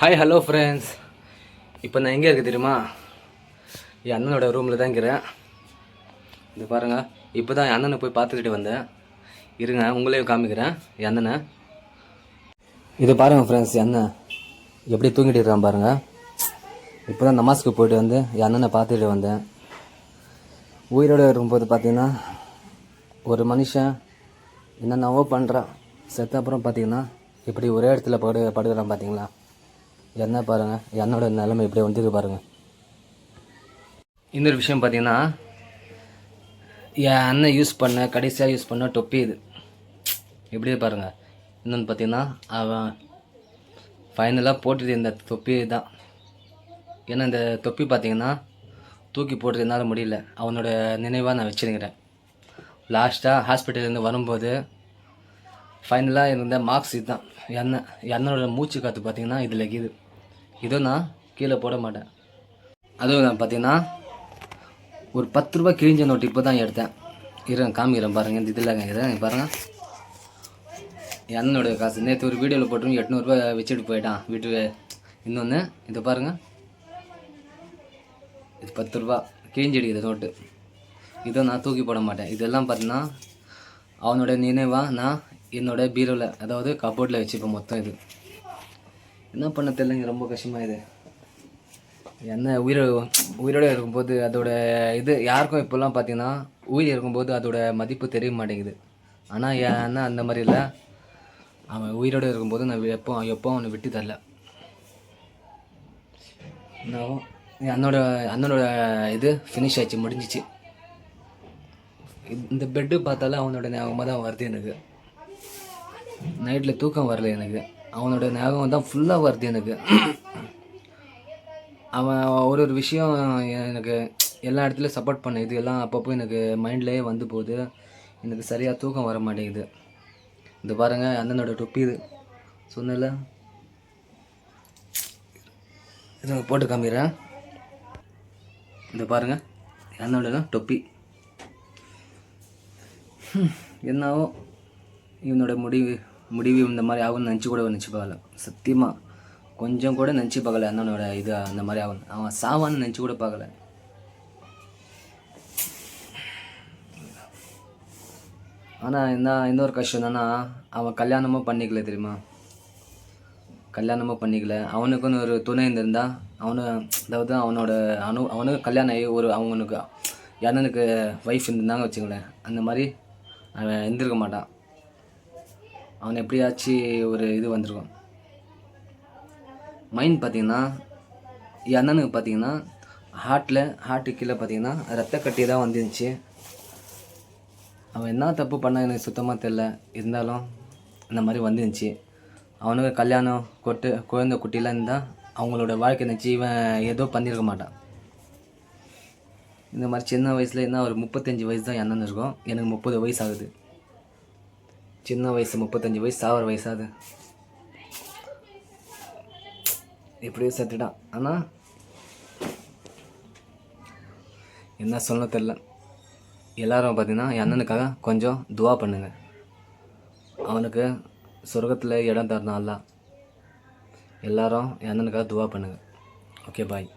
Hi hello friends. இப்போ நான் எங்கே இருக்குது தெரியுமா? என் அண்ணனோட ரூமில் தான் இருக்கிறேன். இது பாருங்கள், இப்போ தான் என் அண்ணனை போய் பார்த்துக்கிட்டு வந்தேன். இருங்க, உங்களையும் காமிக்கிறேன் என் அண்ணனை. இது பாருங்கள் ஃப்ரெண்ட்ஸ், என் அண்ணன் எப்படி தூங்கிட்டு இருக்கான் பாருங்கள். இப்போ தான் நமாஸ்க்கு போய்ட்டு வந்து என் அண்ணனை பார்த்துக்கிட்டு வந்தேன். உயிரோடு இருக்கும்போது பார்த்தீங்கன்னா ஒரு மனுஷன் என்னென்னவோ பண்ணுறான், செத்த அப்புறம் பார்த்தீங்கன்னா இப்படி ஒரே இடத்துல படுக்கிறான் பார்த்தீங்களா? என்ன பாருங்கள், என்னோட நிலைமை இப்படி வந்துருக்கு பாருங்கள். இன்னொரு விஷயம் பார்த்தீங்கன்னா, என் அண்ணன் கடைசியாக யூஸ் பண்ண தொப்பி இது எப்படியே பாருங்கள். இன்னொன்று பார்த்தீங்கன்னா, அவன் ஃபைனலாக போட்டுது இந்த தொப்பி தான். ஏன்னா இந்த தொப்பி பார்த்தீங்கன்னா தூக்கி போடுறது என்னால் முடியல. அவனோட நினைவாக நான் வச்சுருக்கிறேன். லாஸ்ட்டாக ஹாஸ்பிட்டல்லேருந்து வரும்போது ஃபைனலாக இருந்த மார்க்ஸ் இது தான். என்னோட மூச்சு காற்று பார்த்தீங்கன்னா இதில் இருக்குது. இதுவும் நான் கீழே போட மாட்டேன். அதுவும் நான் பார்த்தீங்கன்னா ஒரு 10 ரூபா கிழிஞ்ச நோட்டு இப்போ தான் எடுத்தேன். காமிக்கிறேன் பாருங்கள். இந்த இதில் இதை பாருங்கள், என்னோட காசு. நேற்று ஒரு வீடியோவில் போட்டு 800 ரூபா வச்சுட்டு போயிட்டான் வீட்டுக்கு. இன்னொன்று இதை பாருங்கள், இது 10 ரூபா கிழிஞ்சிடுது நோட்டு. இதுவும் நான் தூக்கி போட மாட்டேன். இதெல்லாம் பார்த்தீங்கன்னா அவனோட நினைவாக நான் என்னோட பீரோவில், அதாவது கபோர்டில் வச்சுப்பேன் மொத்தம். இது என்ன பண்ண தெரியலங்க, ரொம்ப கஷ்டமாக இது. என்ன உயிரோடு இருக்கும்போது அதோட இது யாருக்கும் இப்போல்லாம் பார்த்தீங்கன்னா உயிர் இருக்கும்போது அதோட மதிப்பு தெரிய மாட்டேங்குது. ஆனால் ஏன்னா அந்த மாதிரி இல்லை, அவன் உயிரோடு இருக்கும்போது நான் எப்போ அவனை விட்டு தரல. நான் அண்ணனோட இது ஃபினிஷ் ஆச்சு, முடிஞ்சிச்சு. இந்த பெட்டு பார்த்தாலும் அவனோட ஞாபகமாக தான் வருது எனக்கு. நைட்டில் தூக்கம் வரல எனக்கு, அவனோட ஞாபகம் தான் ஃபுல்லாக வருது எனக்கு. அவன் ஒரு விஷயம் எனக்கு எல்லா இடத்துலையும் சப்போர்ட் பண்ண, இது எல்லாம் அப்பப்போ எனக்கு மைண்ட்லேயே வந்து போகுது. எனக்கு சரியாக தூக்கம் வர மாட்டேங்குது. இது பாருங்கள், அண்ணனோட தொப்பி இது சொன்னல, இதை போட்டு காமிக்கிறேன். இந்த பாருங்கள், என்னோட தொப்பி. என்னாவோ இவனோட முடிவு இந்த மாதிரி ஆகும்னு நினச்சி கூட பார்க்கல. சத்தியமாக கொஞ்சம் கூட நினச்சி பார்க்கல அண்ணனோட இது அந்த மாதிரி ஆகும். அவன் சாவான்னு நினச்சி கூட பார்க்கல. ஆனால் இன்னொரு கஷ்டம் என்னன்னா, அவன் கல்யாணமும் பண்ணிக்கல தெரியுமா? கல்யாணமும் பண்ணிக்கல. அவனுக்குன்னு ஒரு துணை இருந்திருந்தா அதாவது அவனுக்கு கல்யாணம் ஆகி அவனுக்கு அண்ணனுக்கு ஒய்ஃப் இருந்திருந்தாங்க வச்சுங்களேன், அந்த மாதிரி அவன் இருந்திருக்க மாட்டான். அவன் எப்படியாச்சும் ஒரு இது வந்திருக்கும். மைண்ட் பார்த்தீங்கன்னா என் அண்ணனுக்கு பார்த்தீங்கன்னா ஹார்ட்டு கீழே பார்த்தீங்கன்னா ரத்த கட்டி தான் வந்துருந்துச்சு. அவன் என்ன தப்பு பண்ண எனக்கு சுத்தமாக தெரில. இருந்தாலும் இந்த மாதிரி வந்துருந்துச்சு. அவனுக்கு கல்யாணம் குழந்தை குட்டிலாம் இருந்தால் அவங்களோட வாழ்க்கை நினச்சி இவன் ஏதோ பண்ணியிருக்க மாட்டான். இந்த மாதிரி சின்ன வயசில் என்ன ஒரு 35 வயசு தான் என் அண்ணன் இருக்கும். எனக்கு 30 வயசு ஆகுது. சின்ன வயசு 35 வயசு ஆகிற வயசாகுது. இப்படியே செத்துட்டான். ஆனால் என்ன சொல்ல தெரில. எல்லோரும் பார்த்தீங்கன்னா என் அண்ணனுக்காக கொஞ்சம் துவா பண்ணுங்க. அவனுக்கு சொர்க்கத்தில் இடம் தரணும் அல்ல. எல்லோரும் என் அண்ணனுக்காக துவா பண்ணுங்கள். ஓகே, பாய்.